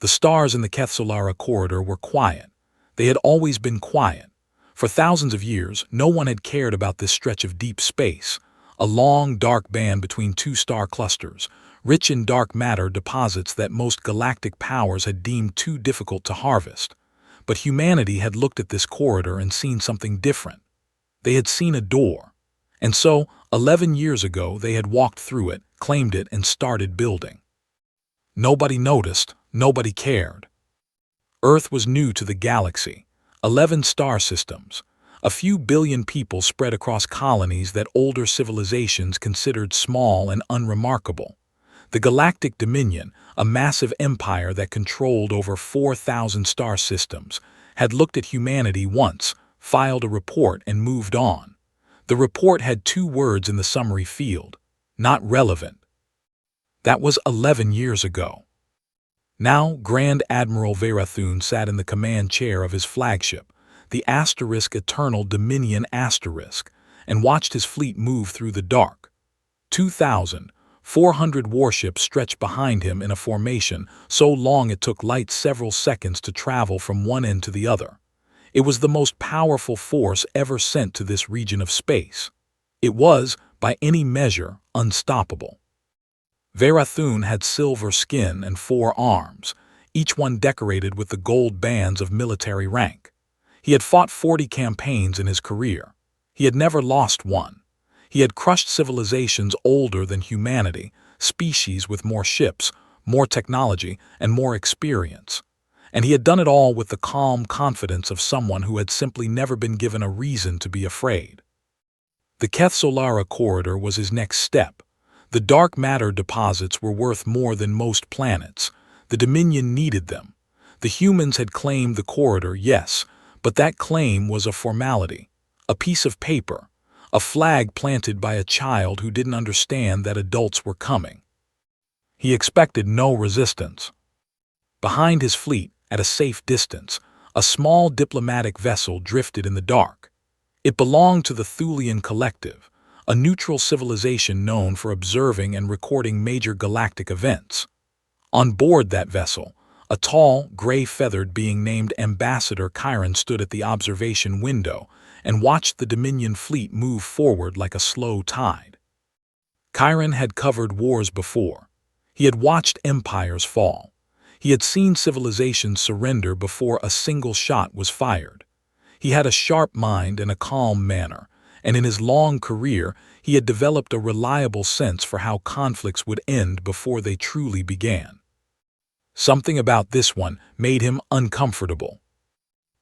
The stars in the Ksolara corridor were quiet. They had always been quiet. For thousands of years, no one had cared about this stretch of deep space, a long, dark band between two star clusters, rich in dark matter deposits that most galactic powers had deemed too difficult to harvest. But humanity had looked at this corridor and seen something different. They had seen a door. And so, 11 years ago, they had walked through it, claimed it, and started building. Nobody noticed, nobody cared. Earth was new to the galaxy, 11 star systems, a few billion people spread across colonies that older civilizations considered small and unremarkable. The Galactic Dominion, a massive empire that controlled over 4,000 star systems, had looked at humanity once, filed a report, and moved on. The report had 2 words in the summary field: not relevant. That was 11 years ago. Now, Grand Admiral Verathun sat in the command chair of his flagship, the Eternal Dominion Asterisk, and watched his fleet move through the dark. 2,400 warships stretched behind him in a formation so long it took light several seconds to travel from one end to the other. It was the most powerful force ever sent to this region of space. It was, by any measure, unstoppable. Verathun had silver skin and 4 arms, each one decorated with the gold bands of military rank. He had fought 40 campaigns in his career. He had never lost one. He had crushed civilizations older than humanity, species with more ships, more technology, and more experience. And he had done it all with the calm confidence of someone who had simply never been given a reason to be afraid. The Ksolara corridor was his next step. The dark matter deposits were worth more than most planets. The Dominion needed them. The humans had claimed the corridor, yes, but that claim was a formality, a piece of paper, a flag planted by a child who didn't understand that adults were coming. He expected no resistance. Behind his fleet, at a safe distance, a small diplomatic vessel drifted in the dark. It belonged to the Thulian Collective, a neutral civilization known for observing and recording major galactic events. On board that vessel, a tall, gray-feathered being named Ambassador Chiron stood at the observation window and watched the Dominion fleet move forward like a slow tide. Chiron had covered wars before. He had watched empires fall. He had seen civilizations surrender before a single shot was fired. He had a sharp mind and a calm manner, and in his long career he had developed a reliable sense for how conflicts would end before they truly began. Something about this one made him uncomfortable.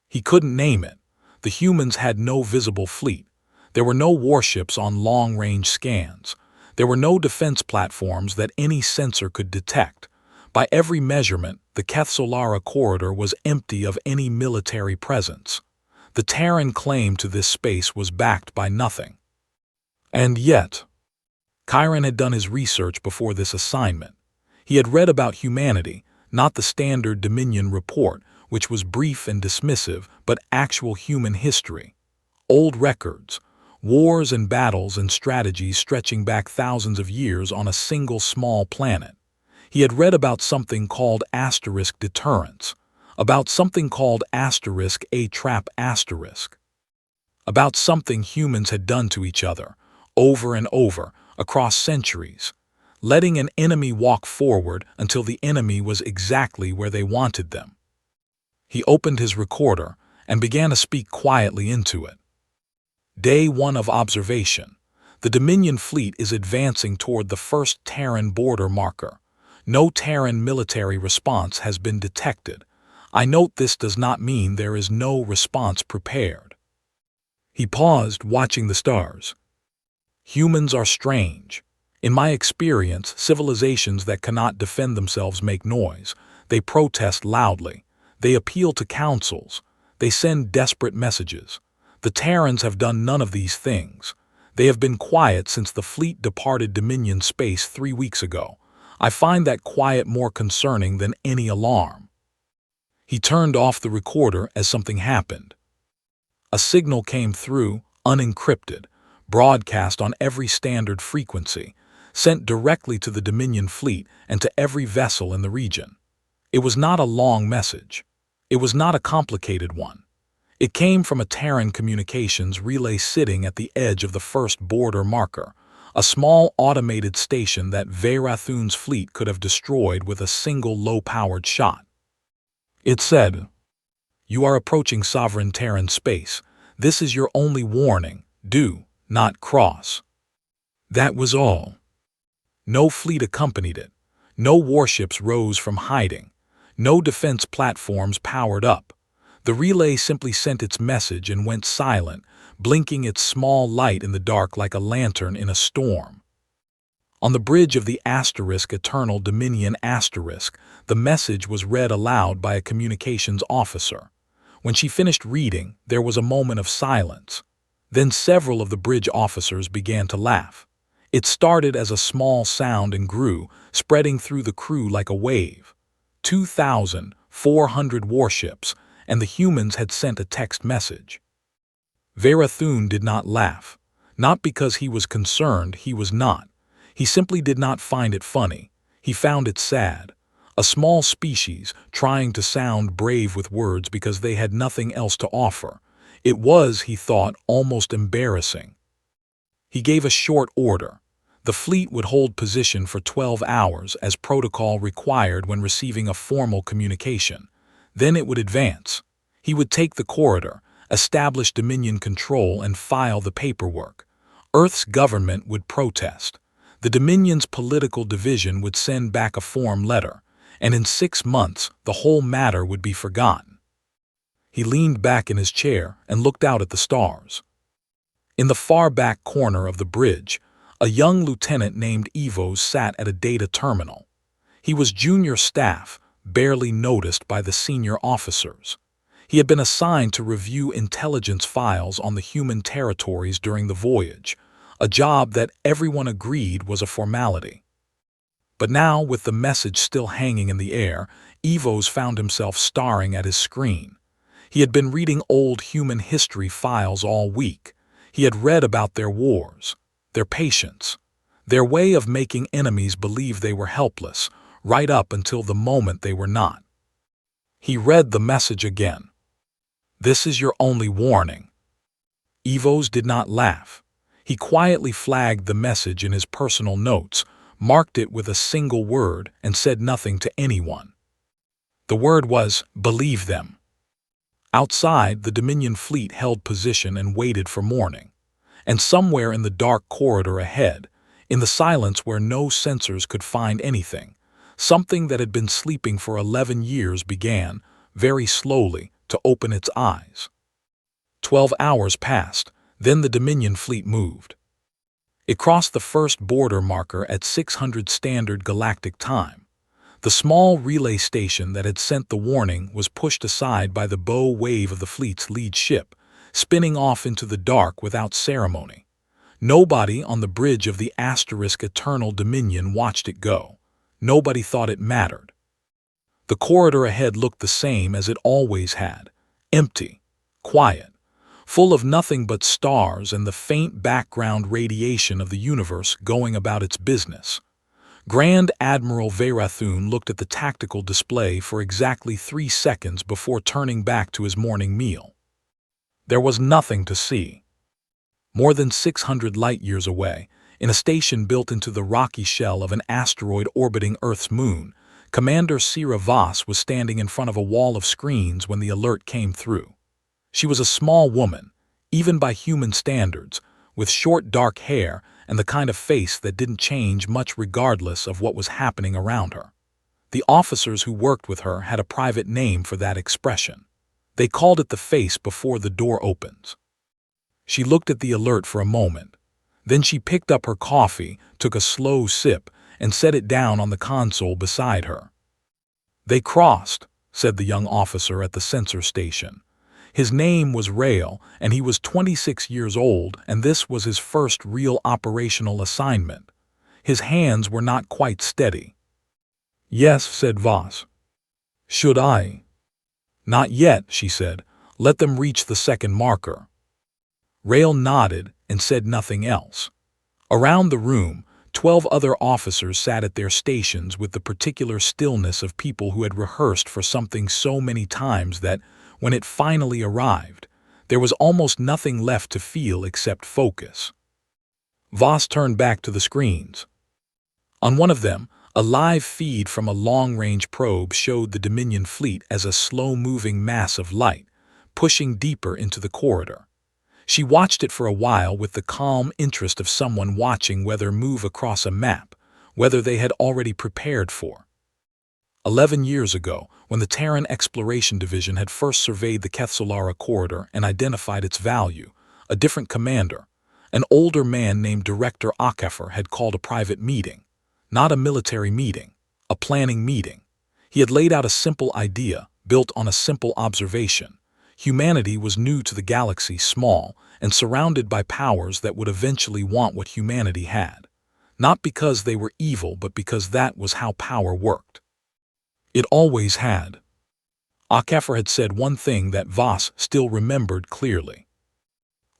He couldn't name it. The humans had no visible fleet. There were no warships on long-range scans. There were no defense platforms that any sensor could detect. By every measurement, the Ksolara corridor was empty of any military presence. The Terran claim to this space was backed by nothing. And yet, Chiron had done his research before this assignment. He had read about humanity, not the standard Dominion report, which was brief and dismissive, but actual human history. Old records, wars and battles and strategies stretching back thousands of years on a single small planet. He had read about something called asterisk deterrence, about something called asterisk a trap asterisk, about something humans had done to each other, over and over, across centuries, letting an enemy walk forward until the enemy was exactly where they wanted them. He opened his recorder and began to speak quietly into it. Day 1 of observation. The Dominion fleet is advancing toward the first Terran border marker. No Terran military response has been detected. I note this does not mean there is no response prepared. He paused, watching the stars. Humans are strange. In my experience, civilizations that cannot defend themselves make noise. They protest loudly. They appeal to councils. They send desperate messages. The Terrans have done none of these things. They have been quiet since the fleet departed Dominion space 3 weeks ago. I find that quiet more concerning than any alarm. He turned off the recorder as something happened. A signal came through, unencrypted, broadcast on every standard frequency, sent directly to the Dominion fleet and to every vessel in the region. It was not a long message. It was not a complicated one. It came from a Terran communications relay sitting at the edge of the first border marker, a small automated station that Veyrathun's fleet could have destroyed with a single low-powered shot. It said, "You are approaching sovereign Terran space. This is your only warning. Do not cross." That was all. No fleet accompanied it. No warships rose from hiding. No defense platforms powered up. The relay simply sent its message and went silent, blinking its small light in the dark like a lantern in a storm. On the bridge of the Eternal Dominion the message was read aloud by a communications officer. When she finished reading, there was a moment of silence. Then several of the bridge officers began to laugh. It started as a small sound and grew, spreading through the crew like a wave. 2,400 warships, and the humans had sent a text message. Veyrathun did not laugh. Not because he was concerned, he was not. He simply did not find it funny. He found it sad. A small species trying to sound brave with words because they had nothing else to offer. It was, he thought, almost embarrassing. He gave a short order. The fleet would hold position for 12 hours as protocol required when receiving a formal communication. Then it would advance. He would take the corridor, establish Dominion control, and file the paperwork. Earth's government would protest. The Dominion's political division would send back a form letter, and in 6 months the whole matter would be forgotten. He leaned back in his chair and looked out at the stars. In the far back corner of the bridge, a young lieutenant named Evos sat at a data terminal. He was junior staff, barely noticed by the senior officers. He had been assigned to review intelligence files on the human territories during the voyage, a job that everyone agreed was a formality. But now, with the message still hanging in the air, Evos found himself staring at his screen. He had been reading old human history files all week. He had read about their wars, their patience, their way of making enemies believe they were helpless, right up until the moment they were not. He read the message again. "This is your only warning." Evos did not laugh. He quietly flagged the message in his personal notes, marked it with a single word, and said nothing to anyone. The word was, "Believe them." Outside, the Dominion fleet held position and waited for morning. And somewhere in the dark corridor ahead, in the silence where no sensors could find anything, something that had been sleeping for 11 years began, very slowly, to open its eyes. 12 hours passed, then the Dominion fleet moved. It crossed the first border marker at 600 Standard Galactic Time. The small relay station that had sent the warning was pushed aside by the bow wave of the fleet's lead ship, spinning off into the dark without ceremony. Nobody on the bridge of the Eternal Dominion watched it go. Nobody thought it mattered. The corridor ahead looked the same as it always had, empty, quiet, full of nothing but stars and the faint background radiation of the universe going about its business. Grand Admiral Veyrathun looked at the tactical display for exactly 3 seconds before turning back to his morning meal. There was nothing to see. More than 600 light-years away, in a station built into the rocky shell of an asteroid orbiting Earth's moon, Commander Sira Voss was standing in front of a wall of screens when the alert came through. She was a small woman, even by human standards, with short dark hair and the kind of face that didn't change much regardless of what was happening around her. The officers who worked with her had a private name for that expression. They called it the face before the door opens. She looked at the alert for a moment. Then she picked up her coffee, took a slow sip, and set it down on the console beside her. "They crossed," said the young officer at the sensor station. His name was Rael, and he was 26 years old, and this was his first real operational assignment. His hands were not quite steady. "Yes," said Voss. "Should I?" "Not yet," she said. "Let them reach the second marker." Rael nodded and said nothing else. Around the room, 12 other officers sat at their stations with the particular stillness of people who had rehearsed for something so many times that, when it finally arrived, there was almost nothing left to feel except focus. Voss turned back to the screens. On one of them, a live feed from a long-range probe showed the Dominion fleet as a slow-moving mass of light, pushing deeper into the corridor. She watched it for a while with the calm interest of someone watching weather move across a map, weather they had already prepared for. 11 years ago, when the Terran Exploration Division had first surveyed the Ksolara Corridor and identified its value, a different commander, an older man named Director Accord, had called a private meeting. Not a military meeting, a planning meeting. He had laid out a simple idea, built on a simple observation. Humanity was new to the galaxy, small, and surrounded by powers that would eventually want what humanity had. Not because they were evil, but because that was how power worked. It always had. Accord had said one thing that Voss still remembered clearly.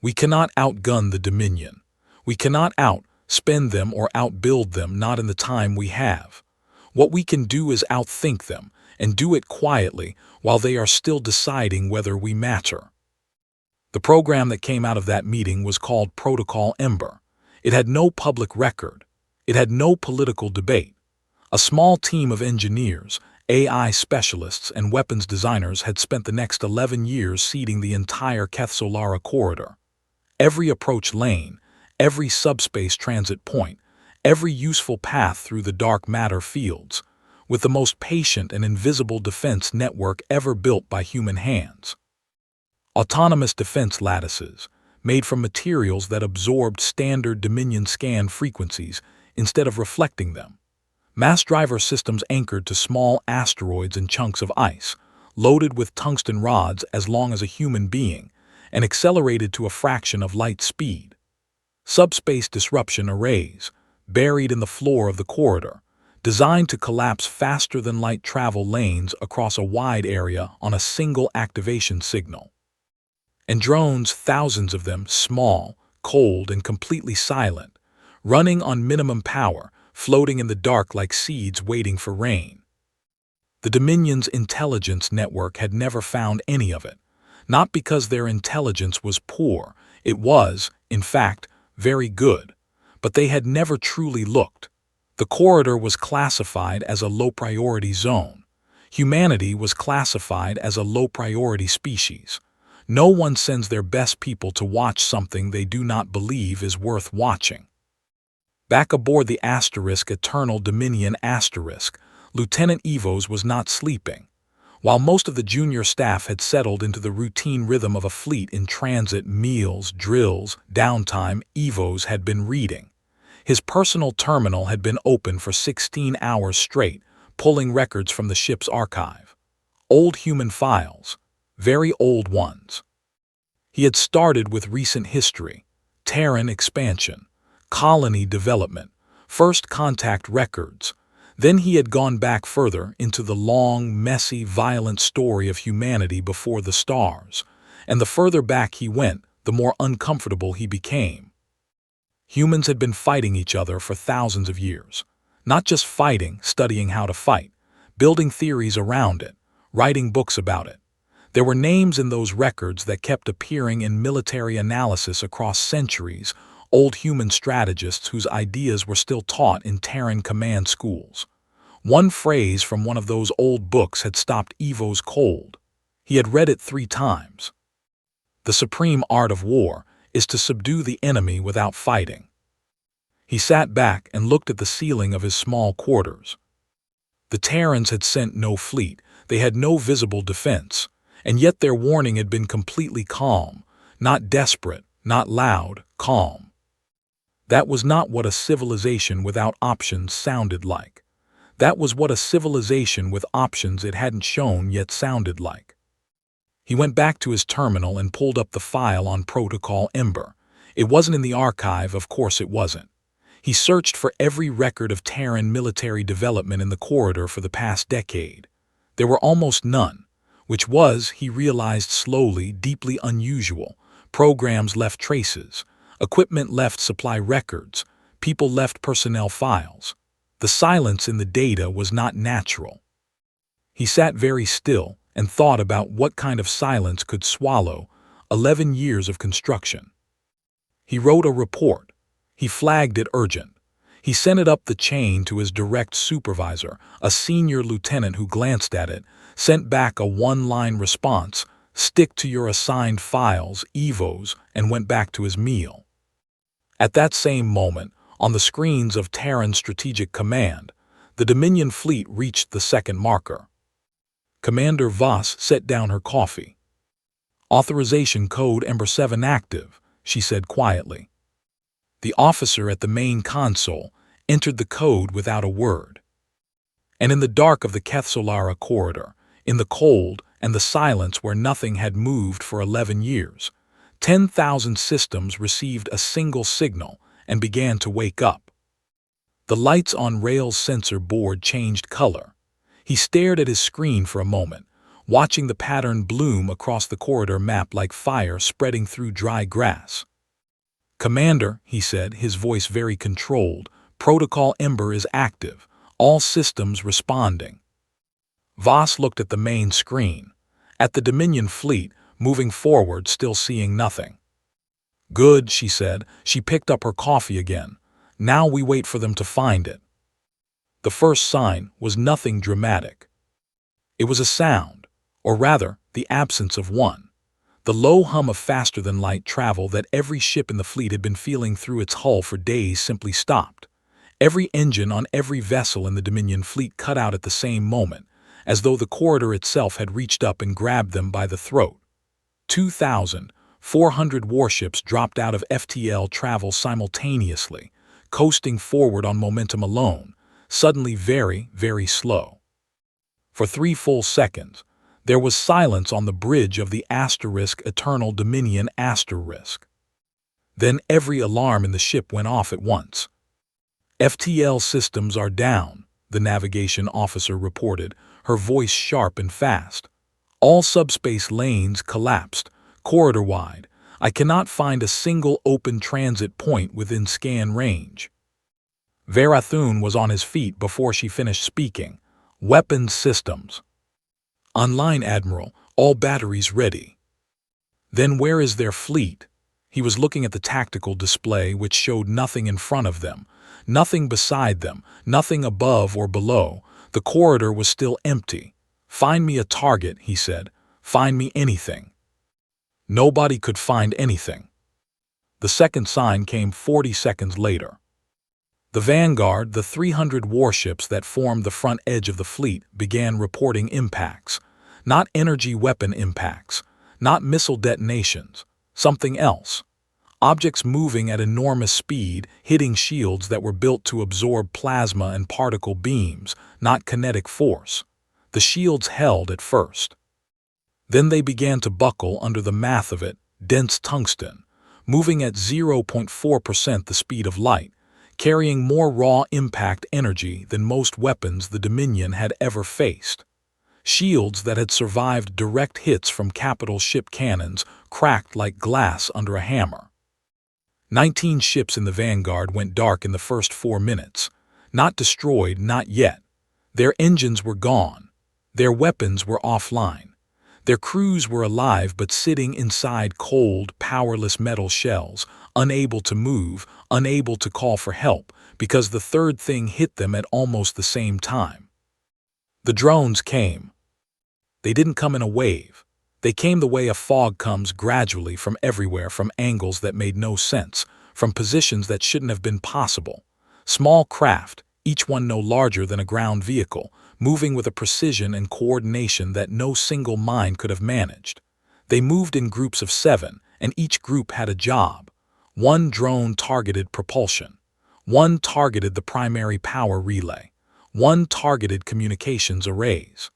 We cannot outgun the Dominion. We cannot outspend them or outbuild them, not in the time we have. What we can do is outthink them, and do it quietly while they are still deciding whether we matter. The program that came out of that meeting was called Protocol Ember. It had no public record. It had no political debate. A small team of engineers, AI specialists, and weapons designers had spent the next 11 years seeding the entire Ksolara corridor. Every approach lane, every subspace transit point, every useful path through the dark matter fields, with the most patient and invisible defense network ever built by human hands. Autonomous defense lattices, made from materials that absorbed standard Dominion scan frequencies instead of reflecting them. Mass driver systems anchored to small asteroids and chunks of ice, loaded with tungsten rods as long as a human being, and accelerated to a fraction of light speed. Subspace disruption arrays, buried in the floor of the corridor, designed to collapse faster than light travel lanes across a wide area on a single activation signal. And drones, thousands of them, small, cold, and completely silent, running on minimum power, floating in the dark like seeds waiting for rain. The Dominion's intelligence network had never found any of it, not because their intelligence was poor. It was, in fact, very good, but they had never truly looked. The corridor was classified as a low-priority zone. Humanity was classified as a low-priority species. No one sends their best people to watch something they do not believe is worth watching. Back aboard the Eternal Dominion Lieutenant Evos was not sleeping. While most of the junior staff had settled into the routine rhythm of a fleet in transit, meals, drills, downtime, Evos had been reading. His personal terminal had been open for 16 hours straight, pulling records from the ship's archive. Old human files, very old ones. He had started with recent history, Terran expansion, colony development, first contact records. Then he had gone back further into the long, messy, violent story of humanity before the stars, and the further back he went, the more uncomfortable he became. Humans had been fighting each other for thousands of years. Not just fighting, studying how to fight, building theories around it, writing books about it. There were names in those records that kept appearing in military analysis across centuries, old human strategists whose ideas were still taught in Terran command schools. One phrase from one of those old books had stopped Evos cold. He had read it 3 times. The supreme art of war is to subdue the enemy without fighting. He sat back and looked at the ceiling of his small quarters. The Terrans had sent no fleet, they had no visible defense, and yet their warning had been completely calm, not desperate, not loud, calm. That was not what a civilization without options sounded like. That was what a civilization with options it hadn't shown yet sounded like. He went back to his terminal and pulled up the file on Protocol Ember. It wasn't in the archive, of course it wasn't. He searched for every record of Terran military development in the corridor for the past decade. There were almost none, which was, he realized slowly, deeply unusual. Programs left traces, equipment left supply records, People left personnel files. The silence in the data was not natural. He sat very still and thought about what kind of silence could swallow 11 years of construction. He wrote a report. He flagged it urgent. He sent it up the chain to his direct supervisor, a senior lieutenant who glanced at it, sent back a one-line response, "Stick to your assigned files, Evos," and went back to his meal. At that same moment, on the screens of Terran Strategic Command, the Dominion fleet reached the second marker. Commander Voss set down her coffee. "Authorization code Ember 7 active," she said quietly. The officer at the main console entered the code without a word. And in the dark of the Ksolara corridor, in the cold and the silence where nothing had moved for 11 years, 10,000 systems received a single signal and began to wake up. The lights on Rail's sensor board changed color. He stared at his screen for a moment, watching the pattern bloom across the corridor map like fire spreading through dry grass. "Commander," he said, his voice very controlled, "Protocol Ember is active. All systems responding." Voss looked at the main screen, at the Dominion fleet, moving forward, still seeing nothing. "Good," she said. She picked up her coffee again. "Now we wait for them to find it." The first sign was nothing dramatic. It was a sound, or rather, the absence of one. The low hum of faster-than-light travel that every ship in the fleet had been feeling through its hull for days simply stopped. Every engine on every vessel in the Dominion fleet cut out at the same moment, as though the corridor itself had reached up and grabbed them by the throat. 2,400 warships dropped out of FTL travel simultaneously, coasting forward on momentum alone, suddenly very, very slow. For 3 full seconds, there was silence on the bridge of the Eternal Dominion *. Then every alarm in the ship went off at once. "FTL systems are down," the navigation officer reported, her voice sharp and fast. "All subspace lanes collapsed, corridor-wide. I cannot find a single open transit point within scan range." Varathun was on his feet before she finished speaking. "Weapons systems. Online, Admiral. All batteries ready." "Then where is their fleet?" He was looking at the tactical display, which showed nothing in front of them, nothing beside them, nothing above or below. The corridor was still empty. "Find me a target," he said. "Find me anything." Nobody could find anything. The second sign came 40 seconds later. The Vanguard, the 300 warships that formed the front edge of the fleet, began reporting impacts. Not energy weapon impacts, not missile detonations, something else. Objects moving at enormous speed, hitting shields that were built to absorb plasma and particle beams, not kinetic force. The shields held at first. Then they began to buckle under the math of it, dense tungsten, moving at 0.4% the speed of light, carrying more raw impact energy than most weapons the Dominion had ever faced. Shields that had survived direct hits from capital ship cannons cracked like glass under a hammer. 19 ships in the Vanguard went dark in the first 4 minutes. Not destroyed, not yet. Their engines were gone. Their weapons were offline. Their crews were alive but sitting inside cold, powerless metal shells, unable to move, unable to call for help, because the third thing hit them at almost the same time. The drones came. They didn't come in a wave. They came the way a fog comes gradually from everywhere, from angles that made no sense, from positions that shouldn't have been possible. Small craft, each one no larger than a ground vehicle, moving with a precision and coordination that no single mind could have managed. They moved in groups of 7, and each group had a job. One drone targeted propulsion. One targeted the primary power relay. One targeted communications arrays.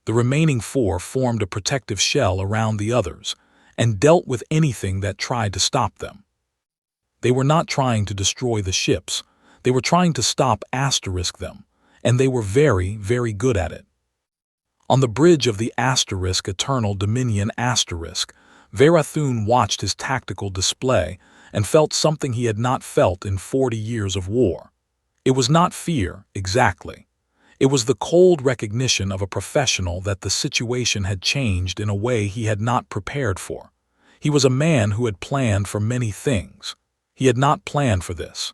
The remaining 4 formed a protective shell around the others and dealt with anything that tried to stop them. They were not trying to destroy the ships. They were trying to stop them, and they were very, very good at it. On the bridge of the Eternal Dominion *, Varathun watched his tactical display and felt something he had not felt in 40 years of war. It was not fear, exactly. It was the cold recognition of a professional that the situation had changed in a way he had not prepared for. He was a man who had planned for many things. He had not planned for this.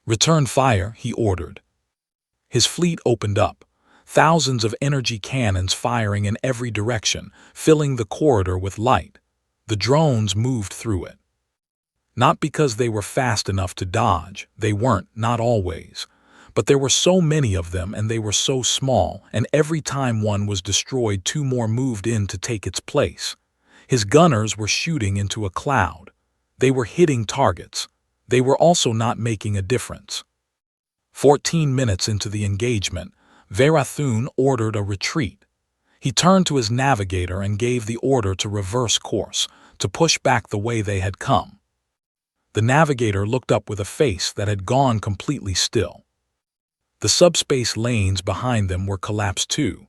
"Return fire," he ordered. His fleet opened up, thousands of energy cannons firing in every direction, filling the corridor with light. The drones moved through it. Not because they were fast enough to dodge, they weren't, not always. But there were so many of them and they were so small, and every time one was destroyed, two more moved in to take its place. His gunners were shooting into a cloud. They were hitting targets. They were also not making a difference. 14 minutes into the engagement, Verathun ordered a retreat. He turned to his navigator and gave the order to reverse course, to push back the way they had come. The navigator looked up with a face that had gone completely still. The subspace lanes behind them were collapsed too.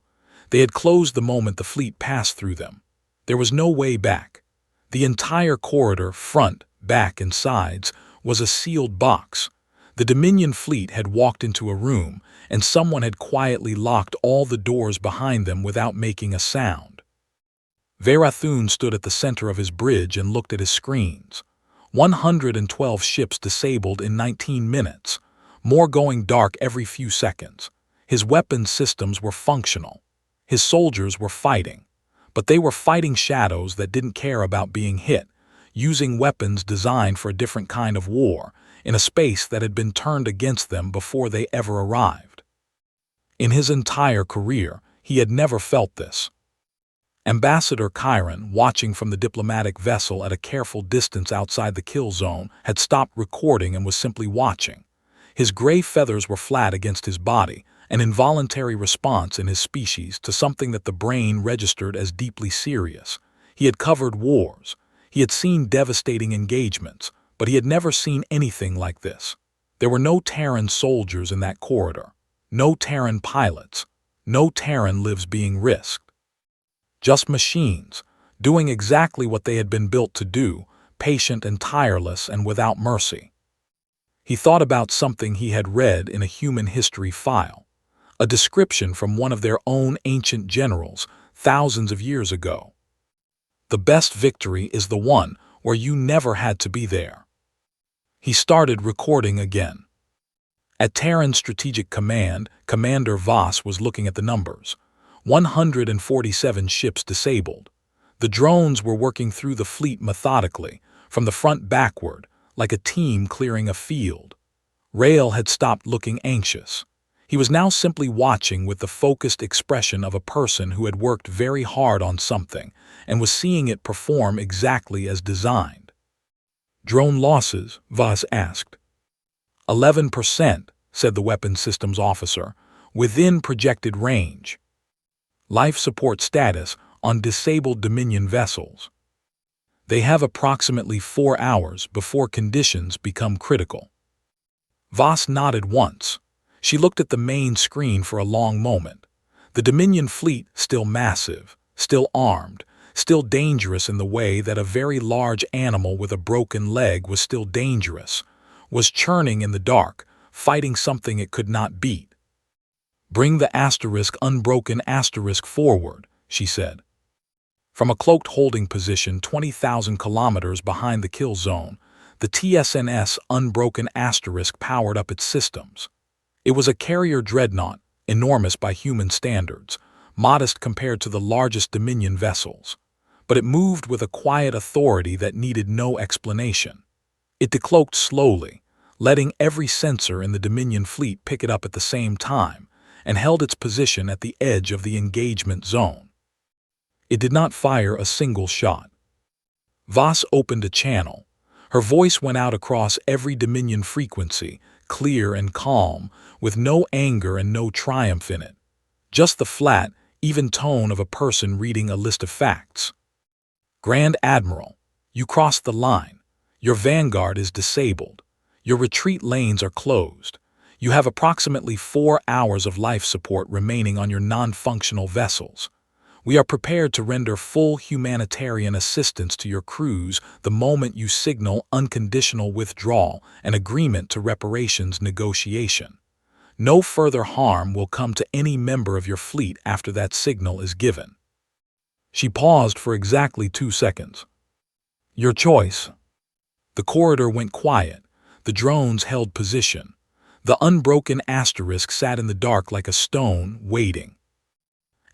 They had closed the moment the fleet passed through them. There was no way back. The entire corridor, front, back, and sides, was a sealed box. The Dominion fleet had walked into a room, and someone had quietly locked all the doors behind them without making a sound. Verathun stood at the center of his bridge and looked at his screens. 112 ships disabled in 19 minutes, more going dark every few seconds. His weapons systems were functional. His soldiers were fighting. But they were fighting shadows that didn't care about being hit, using weapons designed for a different kind of war, in a space that had been turned against them before they ever arrived. In his entire career, he had never felt this. Ambassador Chiron, watching from the diplomatic vessel at a careful distance outside the kill zone, had stopped recording and was simply watching. His gray feathers were flat against his body, an involuntary response in his species to something that the brain registered as deeply serious. He had covered wars. He had seen devastating engagements, but he had never seen anything like this. There were no Terran soldiers in that corridor, no Terran pilots, no Terran lives being risked. Just machines, doing exactly what they had been built to do, patient and tireless and without mercy. He thought about something he had read in a human history file, a description from one of their own ancient generals thousands of years ago. The best victory is the one where you never had to be there. He started recording again. At Terran Strategic Command, Commander Voss was looking at the numbers. 147 ships disabled. The drones were working through the fleet methodically, from the front backward, like a team clearing a field. Rael had stopped looking anxious. He was now simply watching with the focused expression of a person who had worked very hard on something and was seeing it perform exactly as designed. "Drone losses?" Voss asked. 11%, said the weapons systems officer, within projected range. Life support status on disabled Dominion vessels. They have approximately 4 hours before conditions become critical. Voss nodded once. She looked at the main screen for a long moment. The Dominion fleet, still massive, still armed, still dangerous in the way that a very large animal with a broken leg was still dangerous, was churning in the dark, fighting something it could not beat. "Bring the Unbroken forward," she said. From a cloaked holding position 20,000 kilometers behind the kill zone, the TSNS Unbroken powered up its systems. It was a carrier dreadnought, enormous by human standards, modest compared to the largest Dominion vessels. But it moved with a quiet authority that needed no explanation. It decloaked slowly, letting every sensor in the Dominion fleet pick it up at the same time, and held its position at the edge of the engagement zone. It did not fire a single shot. Voss opened a channel. Her voice went out across every Dominion frequency, clear and calm, with no anger and no triumph in it. Just the flat, even tone of a person reading a list of facts. "Grand Admiral, you crossed the line. Your vanguard is disabled. Your retreat lanes are closed. You have approximately 4 hours of life support remaining on your non-functional vessels. We are prepared to render full humanitarian assistance to your crews the moment you signal unconditional withdrawal and agreement to reparations negotiation. No further harm will come to any member of your fleet after that signal is given." She paused for exactly 2 seconds. "Your choice." The corridor went quiet. The drones held position. The unbroken asterisk sat in the dark like a stone, waiting.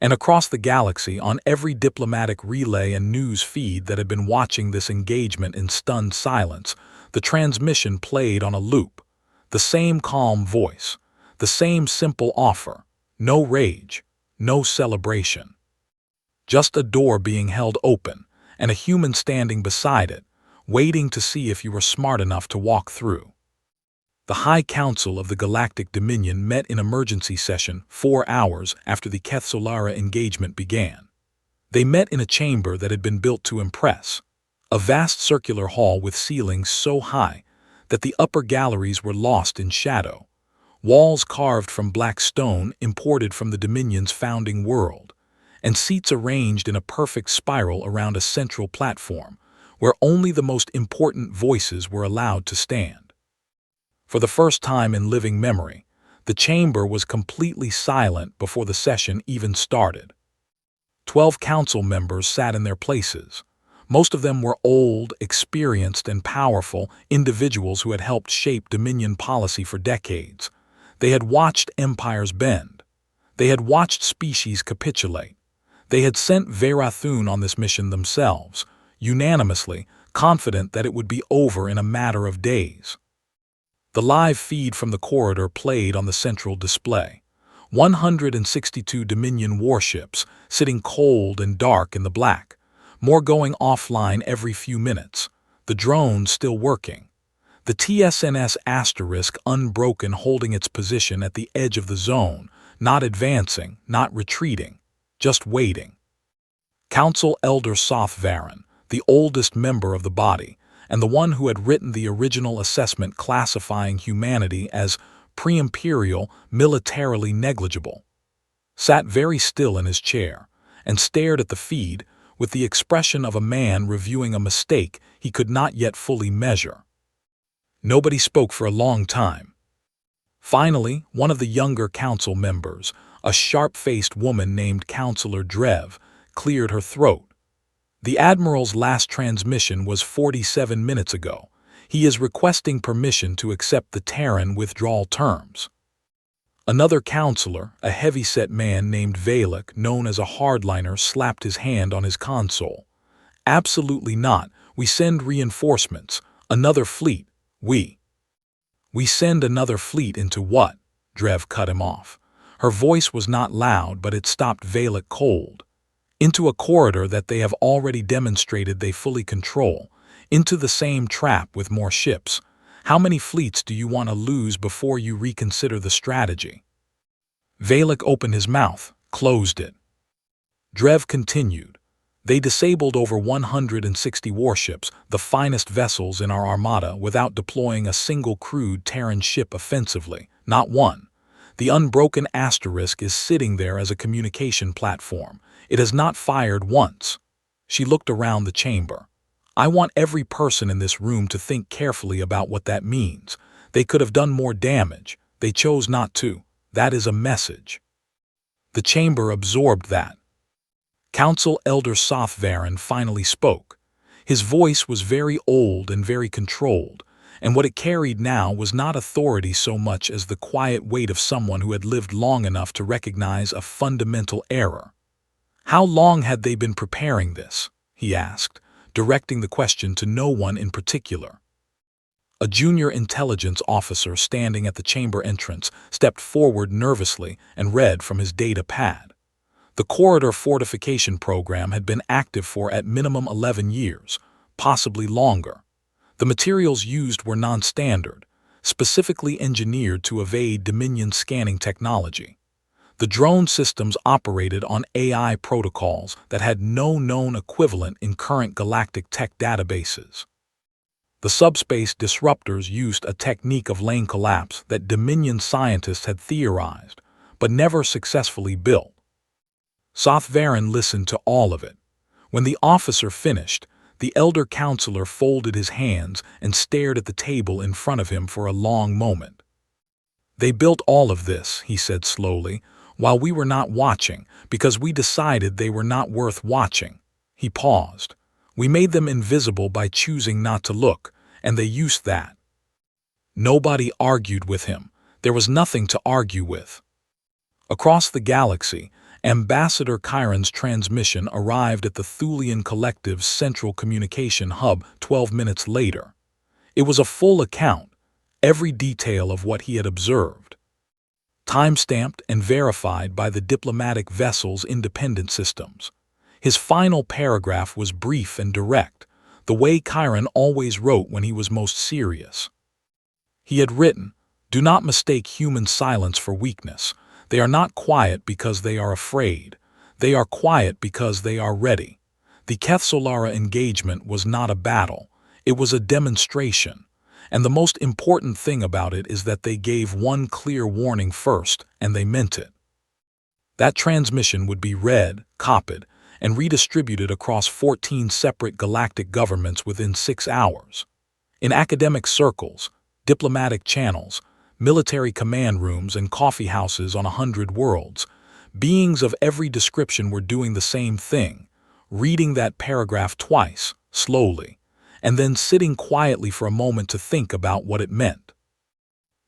And across the galaxy, on every diplomatic relay and news feed that had been watching this engagement in stunned silence, the transmission played on a loop. The same calm voice, the same simple offer, no rage, no celebration. Just a door being held open, and a human standing beside it, waiting to see if you were smart enough to walk through. The High Council of the Galactic Dominion met in emergency session 4 hours after the Ksolara engagement began. They met in a chamber that had been built to impress, a vast circular hall with ceilings so high that the upper galleries were lost in shadow, walls carved from black stone imported from the Dominion's founding world, and seats arranged in a perfect spiral around a central platform, where only the most important voices were allowed to stand. For the first time in living memory, the chamber was completely silent before the session even started. 12 council members sat in their places. Most of them were old, experienced, and powerful individuals who had helped shape Dominion policy for decades. They had watched empires bend. They had watched species capitulate. They had sent Verathun on this mission themselves, unanimously confident that it would be over in a matter of days. The live feed from the corridor played on the central display. 162 Dominion warships, sitting cold and dark in the black, more going offline every few minutes, the drones still working. The TSNS Asterisk Unbroken holding its position at the edge of the zone, not advancing, not retreating, just waiting. Council Elder Sothvaran, the oldest member of the body, and the one who had written the original assessment classifying humanity as pre-imperial, militarily negligible, sat very still in his chair and stared at the feed with the expression of a man reviewing a mistake he could not yet fully measure. Nobody spoke for a long time. Finally, one of the younger council members, a sharp-faced woman named Counselor Drev, cleared her throat. "The Admiral's last transmission was 47 minutes ago. He is requesting permission to accept the Terran withdrawal terms." Another counselor, a heavy-set man named Valak, known as a hardliner, slapped his hand on his console. "Absolutely not. We send reinforcements. Another fleet. We send another fleet into what?" Drev cut him off. Her voice was not loud, but it stopped Valak cold. "Into a corridor that they have already demonstrated they fully control, into the same trap with more ships. How many fleets do you want to lose before you reconsider the strategy?" Valak opened his mouth, closed it. Drev continued. "They disabled over 160 warships, the finest vessels in our armada, without deploying a single crewed Terran ship offensively, not one. The Unbroken Asterisk is sitting there as a communication platform. It has not fired once." She looked around the chamber. "I want every person in this room to think carefully about what that means. They could have done more damage. They chose not to. That is a message." The chamber absorbed that. Council Elder Sothvaran finally spoke. His voice was very old and very controlled, and what it carried now was not authority so much as the quiet weight of someone who had lived long enough to recognize a fundamental error. "How long had they been preparing this?" he asked, directing the question to no one in particular. A junior intelligence officer standing at the chamber entrance stepped forward nervously and read from his data pad. The corridor fortification program had been active for at minimum 11 years, possibly longer. The materials used were non-standard, specifically engineered to evade Dominion scanning technology. The drone systems operated on AI protocols that had no known equivalent in current galactic tech databases. The subspace disruptors used a technique of lane collapse that Dominion scientists had theorized, but never successfully built. Sothvaren listened to all of it. When the officer finished, the elder counselor folded his hands and stared at the table in front of him for a long moment. "They built all of this," he said slowly, "while we were not watching, because we decided they were not worth watching." He paused. "We made them invisible by choosing not to look, and they used that." Nobody argued with him. There was nothing to argue with. Across the galaxy, Ambassador Chiron's transmission arrived at the Thulian Collective's central communication hub 12 minutes later. It was a full account, every detail of what he had observed, time-stamped and verified by the diplomatic vessel's independent systems. His final paragraph was brief and direct, the way Chiron always wrote when he was most serious. He had written, "Do not mistake human silence for weakness. They are not quiet because they are afraid. They are quiet because they are ready." The Ksolara engagement was not a battle. It was a demonstration. And the most important thing about it is that they gave one clear warning first, and they meant it. That transmission would be read, copied, and redistributed across 14 separate galactic governments within 6 hours. In academic circles, diplomatic channels, military command rooms, and coffee houses on 100 worlds, beings of every description were doing the same thing, reading that paragraph twice, slowly, and then sitting quietly for a moment to think about what it meant.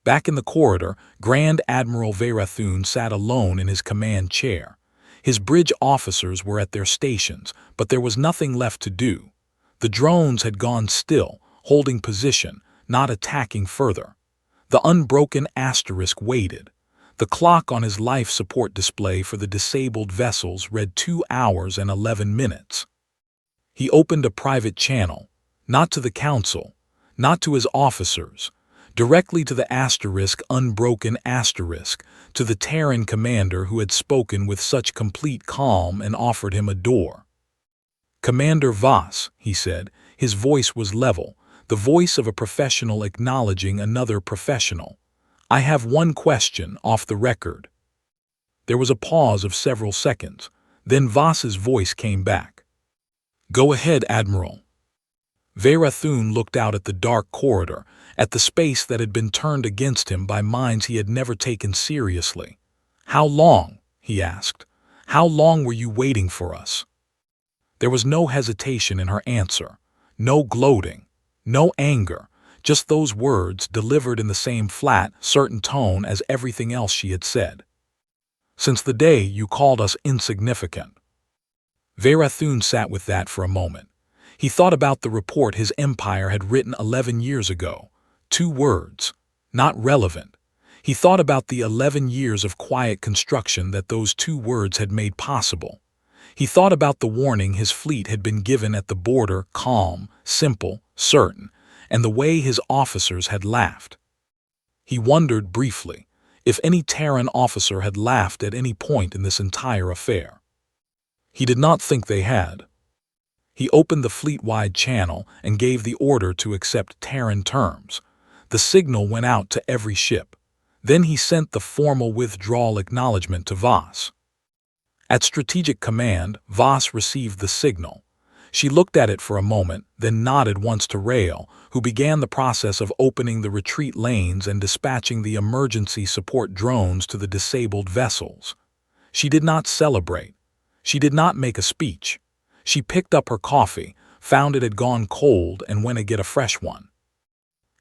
Back in the corridor, Grand Admiral Verathun sat alone in his command chair. His bridge officers were at their stations, but there was nothing left to do. The drones had gone still, holding position, not attacking further. The Unbroken asterisk waited. The clock on his life support display for the disabled vessels read 2 hours and 11 minutes. He opened a private channel, not to the council, not to his officers, directly to the asterisk Unbroken asterisk, to the Terran commander who had spoken with such complete calm and offered him a door. "Commander Voss," he said, his voice was level, the voice of a professional acknowledging another professional. "I have one question off the record." There was a pause of several seconds. Then Voss's voice came back. "Go ahead, Admiral." Verathun looked out at the dark corridor, at the space that had been turned against him by minds he had never taken seriously. "How long?" he asked. "How long were you waiting for us?" There was no hesitation in her answer, no gloating, no anger, just those words delivered in the same flat, certain tone as everything else she had said. "Since the day you called us insignificant." Verathun sat with that for a moment. He thought about the report his empire had written 11 years ago. 2 words, not relevant. He thought about the 11 years of quiet construction that those 2 words had made possible. He thought about the warning his fleet had been given at the border, calm, simple, certain, and the way his officers had laughed. He wondered briefly if any Terran officer had laughed at any point in this entire affair. He did not think they had. He opened the fleet-wide channel and gave the order to accept Terran terms. The signal went out to every ship. Then he sent the formal withdrawal acknowledgement to Voss. At Strategic Command, Voss received the signal. She looked at it for a moment, then nodded once to Rael, who began the process of opening the retreat lanes and dispatching the emergency support drones to the disabled vessels. She did not celebrate. She did not make a speech. She picked up her coffee, found it had gone cold, and went to get a fresh one.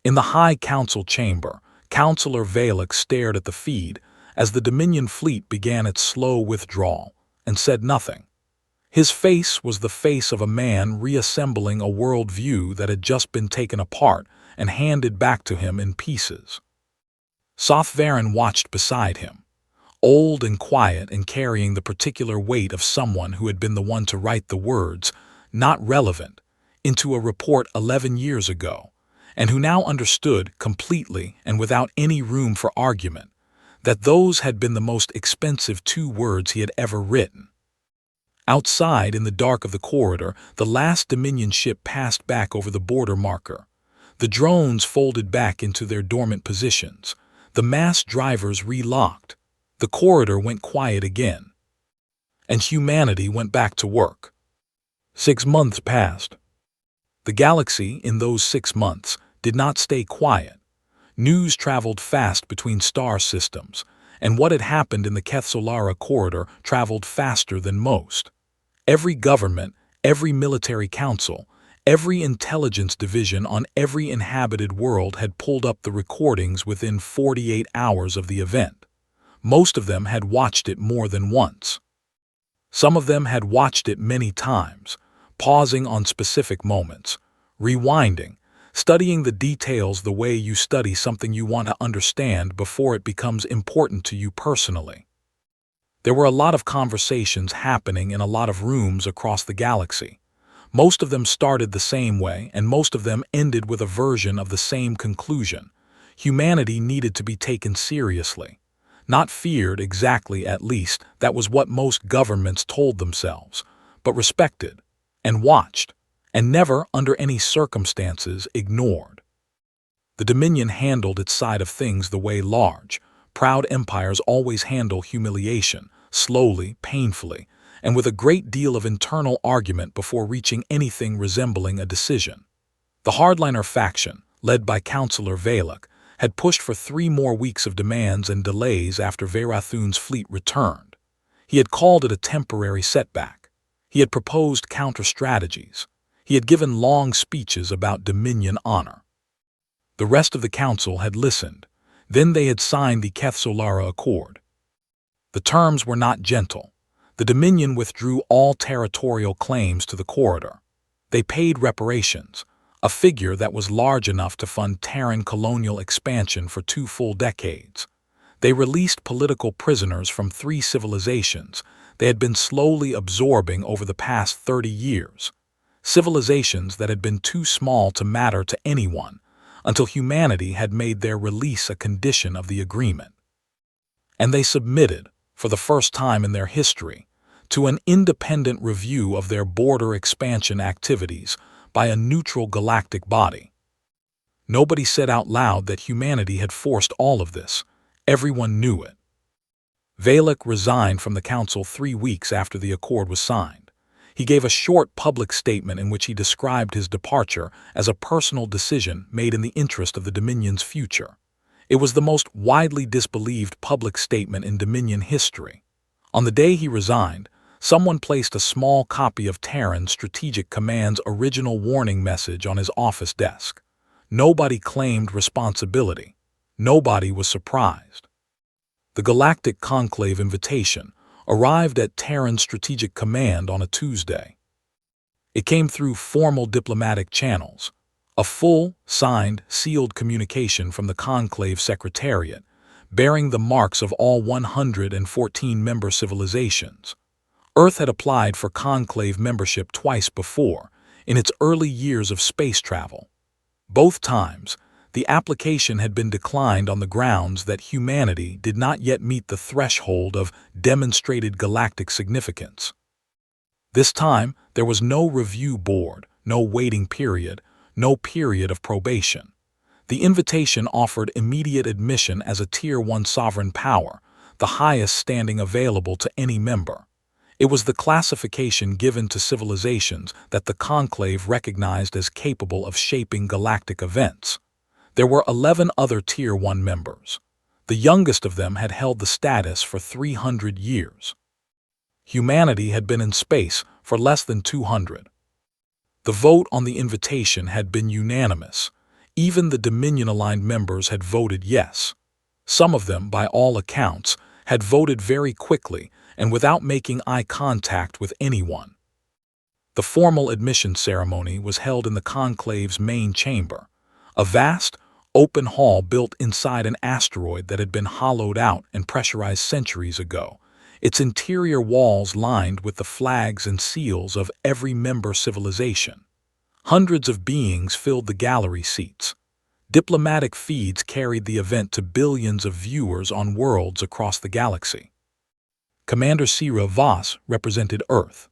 In the High Council chamber, Counselor Valak stared at the feed as the Dominion fleet began its slow withdrawal, and said nothing. His face was the face of a man reassembling a worldview that had just been taken apart and handed back to him in pieces. Sothvaren watched beside him, old and quiet and carrying the particular weight of someone who had been the one to write the words, "not relevant," into a report 11 years ago, and who now understood completely and without any room for argument that those had been the most expensive 2 words he had ever written. Outside, in the dark of the corridor, the last Dominion ship passed back over the border marker. The drones folded back into their dormant positions. The mass drivers relocked. The corridor went quiet again. and humanity went back to work. 6 months passed. The galaxy, in those 6 months, did not stay quiet. News traveled fast between star systems, and what had happened in the Ksolara Corridor traveled faster than most. Every government, every military council, every intelligence division on every inhabited world had pulled up the recordings within 48 hours of the event. Most of them had watched it more than once. Some of them had watched it many times, pausing on specific moments, rewinding, studying the details the way you study something you want to understand before it becomes important to you personally. There were a lot of conversations happening in a lot of rooms across the galaxy. Most of them started the same way, and most of them ended with a version of the same conclusion. Humanity needed to be taken seriously. Not feared exactly, at least, that was what most governments told themselves, but respected, and watched, and never, under any circumstances, ignored. The Dominion handled its side of things the way large, proud empires always handle humiliation, slowly, painfully, and with a great deal of internal argument before reaching anything resembling a decision. The hardliner faction, led by Counselor Valak, had pushed for 3 more weeks of demands and delays after Verathun's fleet returned. He had called it a temporary setback. He had proposed counter-strategies. He had given long speeches about Dominion honor. The rest of the council had listened. Then they had signed the Ksolara Accord. The terms were not gentle. The Dominion withdrew all territorial claims to the corridor. They paid reparations, a figure that was large enough to fund Terran colonial expansion for 2 full decades. They released political prisoners from 3 civilizations they had been slowly absorbing over the past 30 years. Civilizations that had been too small to matter to anyone until humanity had made their release a condition of the agreement. And they submitted, for the first time in their history, to an independent review of their border expansion activities by a neutral galactic body. Nobody said out loud that humanity had forced all of this. Everyone knew it. Valak resigned from the council 3 weeks after the accord was signed. He gave a short public statement in which he described his departure as a personal decision made in the interest of the Dominion's future. It was the most widely disbelieved public statement in Dominion history. On the day he resigned, someone placed a small copy of Terran Strategic Command's original warning message on his office desk. Nobody claimed responsibility. Nobody was surprised. The Galactic Conclave invitation arrived at Terran Strategic Command on a Tuesday. It came through formal diplomatic channels, a full, signed, sealed communication from the Conclave Secretariat, bearing the marks of all 114 member civilizations. Earth had applied for Conclave membership twice before, in its early years of space travel. Both times, the application had been declined on the grounds that humanity did not yet meet the threshold of demonstrated galactic significance. This time, there was no review board, no waiting period, no period of probation. The invitation offered immediate admission as a Tier 1 sovereign power, the highest standing available to any member. It was the classification given to civilizations that the Conclave recognized as capable of shaping galactic events. There were 11 other Tier 1 members. The youngest of them had held the status for 300 years. Humanity had been in space for less than 200. The vote on the invitation had been unanimous. Even the Dominion-aligned members had voted yes. Some of them, by all accounts, had voted very quickly and without making eye contact with anyone. The formal admission ceremony was held in the Conclave's main chamber, a vast, open hall built inside an asteroid that had been hollowed out and pressurized centuries ago, its interior walls lined with the flags and seals of every member civilization. Hundreds of beings filled the gallery seats. Diplomatic feeds carried the event to billions of viewers on worlds across the galaxy. Commander Sira Voss represented Earth.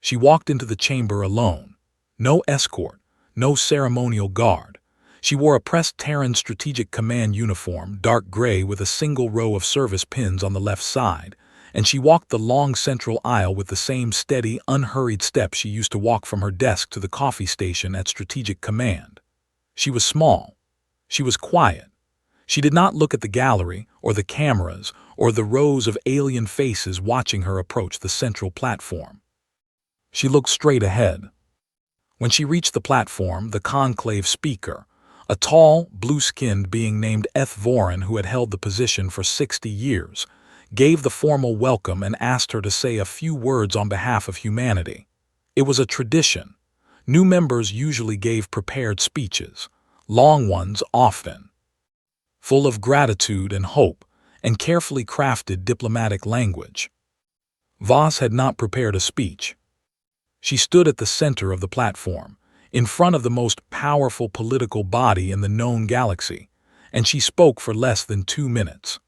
She walked into the chamber alone. No escort, no ceremonial guard. She wore a pressed Terran Strategic Command uniform, dark gray with a single row of service pins on the left side, and she walked the long central aisle with the same steady, unhurried step she used to walk from her desk to the coffee station at Strategic Command. She was small. She was quiet. She did not look at the gallery, or the cameras, or the rows of alien faces watching her approach the central platform. She looked straight ahead. When she reached the platform, the conclave speaker, a tall, blue-skinned being named Vorin, who had held the position for 60 years, gave the formal welcome and asked her to say a few words on behalf of humanity. It was a tradition. New members usually gave prepared speeches, long ones often, full of gratitude and hope, and carefully crafted diplomatic language. Voss had not prepared a speech. She stood at the center of the platform, in front of the most powerful political body in the known galaxy, and she spoke for less than 2 minutes.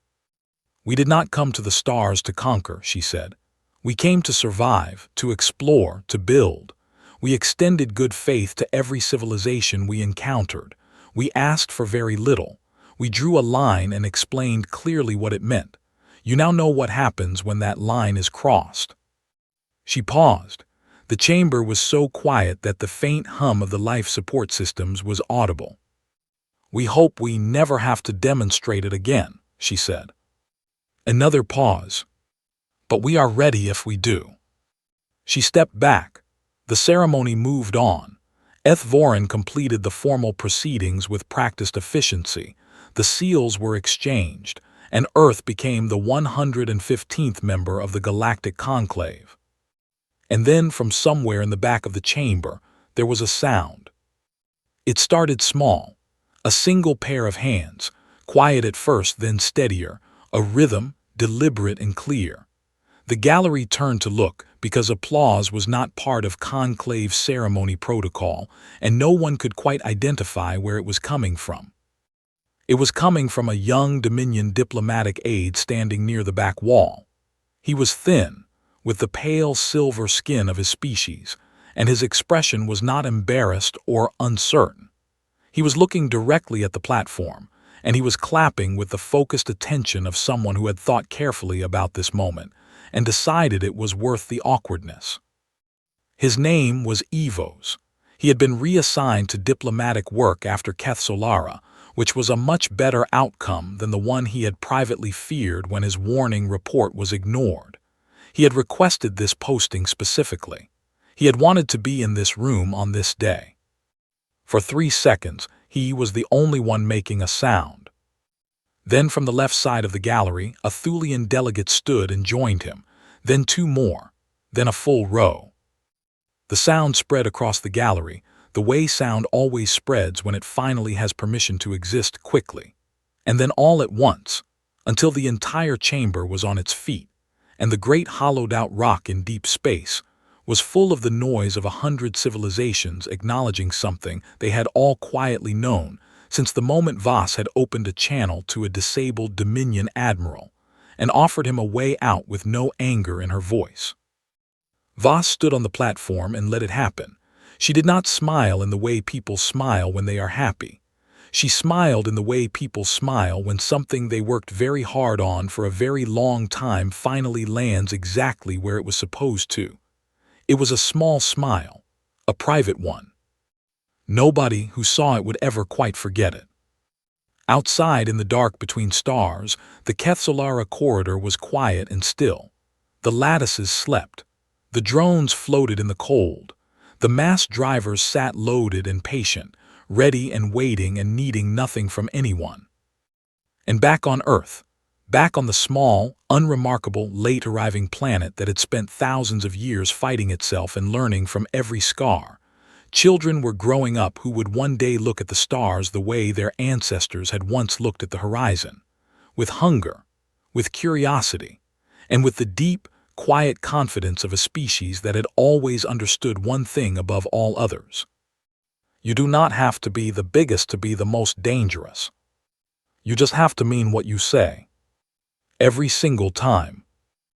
"We did not come to the stars to conquer," she said. "We came to survive, to explore, to build. We extended good faith to every civilization we encountered. We asked for very little. We drew a line and explained clearly what it meant. You now know what happens when that line is crossed." She paused. The chamber was so quiet that the faint hum of the life support systems was audible. "We hope we never have to demonstrate it again," she said. Another pause. "But we are ready if we do." She stepped back. The ceremony moved on. Vorin completed the formal proceedings with practiced efficiency. The seals were exchanged, and Earth became the 115th member of the Galactic Conclave. And then, from somewhere in the back of the chamber, there was a sound. It started small, a single pair of hands, quiet at first, then steadier, a rhythm, deliberate and clear. The gallery turned to look, because applause was not part of conclave ceremony protocol, and no one could quite identify where it was coming from. It was coming from a young Dominion diplomatic aide standing near the back wall. He was thin, with the pale silver skin of his species, and his expression was not embarrassed or uncertain. He was looking directly at the platform, and he was clapping with the focused attention of someone who had thought carefully about this moment and decided it was worth the awkwardness. His name was Evos. He had been reassigned to diplomatic work after Ksolara, which was a much better outcome than the one he had privately feared when his warning report was ignored. He had requested this posting specifically. He had wanted to be in this room on this day. For 3 seconds, he was the only one making a sound. Then from the left side of the gallery, a Thulian delegate stood and joined him, then 2 more, then a full row. The sound spread across the gallery, the way sound always spreads when it finally has permission to exist quickly. And then all at once, until the entire chamber was on its feet, and the great hollowed-out rock in deep space was full of the noise of 100 civilizations acknowledging something they had all quietly known since the moment Voss had opened a channel to a disabled Dominion Admiral and offered him a way out with no anger in her voice. Voss stood on the platform and let it happen. She did not smile in the way people smile when they are happy. She smiled in the way people smile when something they worked very hard on for a very long time finally lands exactly where it was supposed to. It was a small smile, a private one. Nobody who saw it would ever quite forget it. Outside in the dark between stars, the Ksolara corridor was quiet and still. The lattices slept. The drones floated in the cold. The mass drivers sat loaded and patient, ready and waiting and needing nothing from anyone. And back on Earth, back on the small, unremarkable, late-arriving planet that had spent thousands of years fighting itself and learning from every scar, children were growing up who would one day look at the stars the way their ancestors had once looked at the horizon, with hunger, with curiosity, and with the deep, quiet confidence of a species that had always understood one thing above all others. You do not have to be the biggest to be the most dangerous. You just have to mean what you say. Every single time.